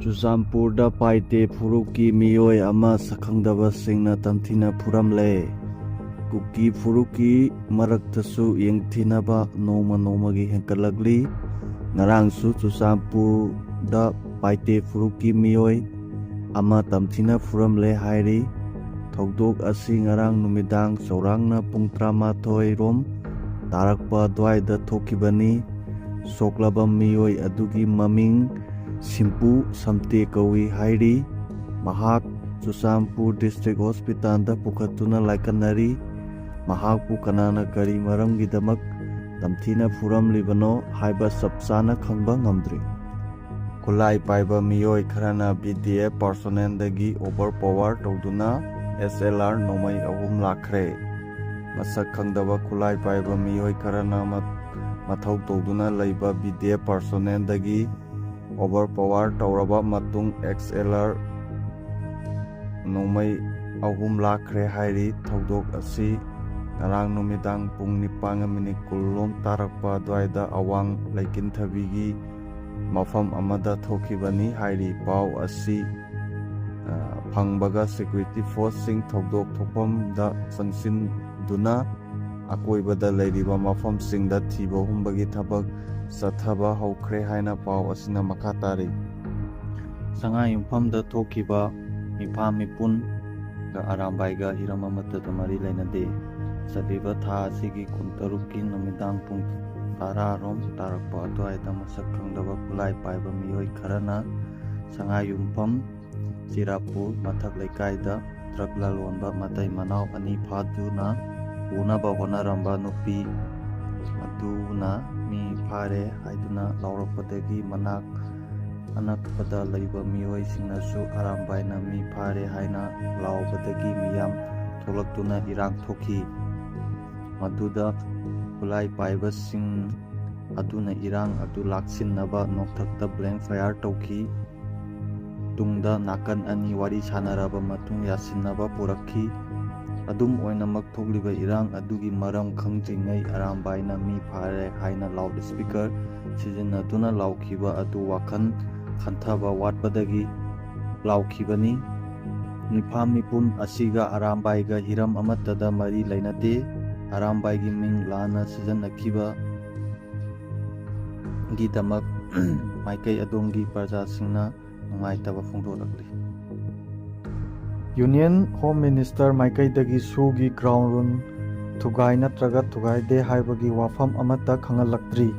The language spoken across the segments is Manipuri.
Chuzampurda paite furuki miyoi ama sakhangdabasingna tamthina furamle. Kuki furuki maraktasu yengthinaba noma-nomagi henkalagli. Ngarangsu Chuzampurda paite furuki miyoi ama tamthina furamle hairi. Thokdok asi ngarang numidang saurangna pung 13 rom tarakpa dwaida Thokhibani. Soklaba miyoi adugi maming Simpu Samte Kawi hairi. Mahak Chuzampur District Hospital da pukhatuna laikanari. Mahakpu kanana kari maramgidamak tamthina furamlibano haiba sapsana khangba ngamdri. Kulai paiba miyoi kharana BDF personnel dagi overpower tawduna SLR nomai ahum lakhre. Masak khangdaba kulai paiba miyoi kharana mathau tawduna laiba BDF personnel dagi overpower tawraba matung XLR nomai ahum lakhre hairi. Thokdok asi ngarang numidang pung 9:10 tarakpa dwaida awang laikinthabigi mafam amada Thokhibani hairi. Pau asi phangbaga security force sing thokdok thokpam da changsinduna akoibada leiriba mafam singda thiba humbagi thabak sathaba haukhre haina pau asina makha tari. SanGaiyumpham da Thokhiba Meefa Meepun ga Arambai ga Heram Amatada mari Leinade. Sadiba tha asigi kuntaruki numidang pung 10 rom tarakpa adwaida masak khangdaba kulai paiba miyoi kharana SanGaiyumpham Chirapur mathak leikaida truck lalonba matai manau ani phaduna unaba honaramba nupi aduna mi phare haiduna laurapadagi manak anakpada laiba miyoi singnasu Arambai na mi phare haina laubadagi miyam tholaktuna irang thoki. Maduda kulai paiba sing aduna irang adu laksinnaba nokthakta blank fire tawki. Tungda nakan ani wari sanaraba matung yasinnaba purakhi. Adum oinamak thogliba irang adugi maram khangjingai Arambai na mi phare haina loudspeaker sijinnaduna laukhiba adu wakhan khanthaba watpadagi laukhibani. Meefa Meepun asiga Arambai ga Heram Amatada mari Leinade. Arambai gi ming lana sijannakiba gidamak maikai adongi parja singna nungaitaba phongdolakli. Union Home Minister Maikai dagi sugi ground run thugai natraga thugaide haibagi wafam amata khangalakdri.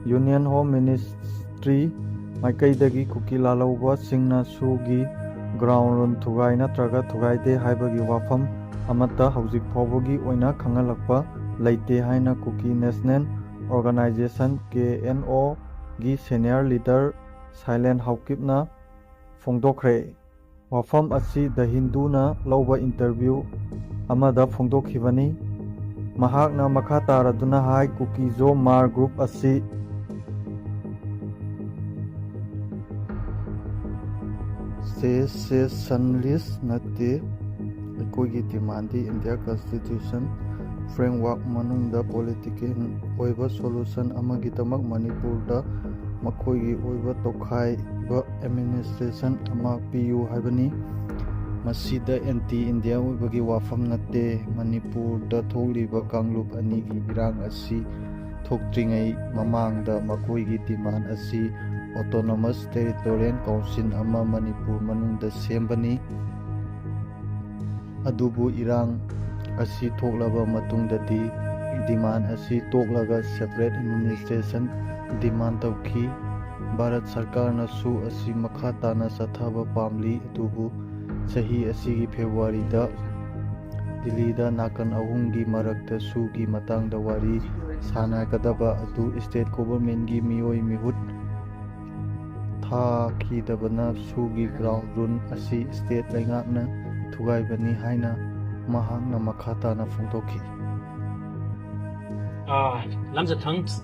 Union Home Ministry Maikai dagi kuki lalauba singna sugi ground run thugai natraga thugaide haibagi wafam amata haujik phawbagi oina khangalakpa leite haina kuki National Organization KNO gi senior leader Silent Haukipna phongdokhre. Wafam asi The Hindu na lauba interview amada phongdokhibani. Mahakna makha taraduna hai kuki zo mar group asi sensationalist nate aikoigi demandi India Constitution framework manungda political oiba solution amagidamak Manipurda makoigi oiba Thokhiba administration ama piu haibani. Masida anti India oibagi wafam nate. Manipurda tholiba kanglup anigi irang asi thokdringai mamangda makoigi demand asi autonomous territorial council ama Manipur manungda sembani. Adubu irang asi thoklaba matungdadi demand asi toklaga separate administration demand tawki. Bharat Sarkar na su asi makha tana sathaba pamli. Adubu sahi asigi February da Delhi da nakan ahumgi marakta sugi matangda wari sanakadaba adu state government gi miyoi mihut thakidabana sugi ground run asi state laingakna thugaibani haina mahakna makha tana phongdokhi. Lamza thanks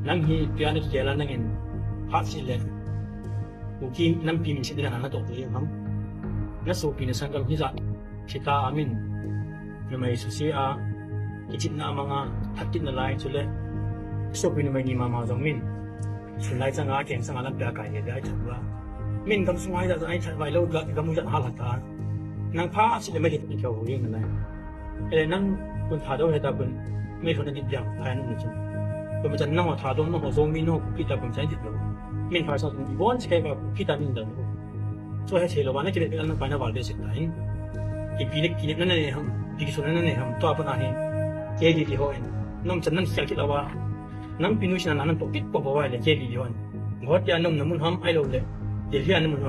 nang hi pianit kela nangin hasilen uki nam pim sidina hana dokli ham na so pina sangal hiza sita amin namai susi a kichit na mga hatit na lai chule so pina mai ni mama zongmin sunai changa keng sanga lam pya kai ne dai thwa มินกำสมัยจะไอ้ชันไวโลดละกำมุจันหาหลักฐานนางพ้าสิเลยไม่เห็นเกี่ยวกับเรื่องนั้นเลยนั่งคุณถ่ายด้วยแต่คุณไม่คนติดอย่างภายในนั่นจริงคุณมันจะนั่งถ่ายด้วยนั่งหัวโซมีนกพิจารณาใช้ติดเลยมินภาษาอีบอนใช้แบบพิจารณาเดิมช่วยให้เชลวันนี้จะเป็นอันนั้นไปนะวันเดียวเสร็จไหนอีพีนี้นั่นเองครับอีกส่วนนั้นเองครับตัวพนักงานเจดีที่เขาเองน้องจะนั่งเสียงคิดแล้วว่าน้ำพินุชนั้นนั่นปกปิดปกไว้เลยเจดีที่เขาหัวใจน้ำมันทำไอ้เราเลยเดี๋ยวที่อันนั้นมัน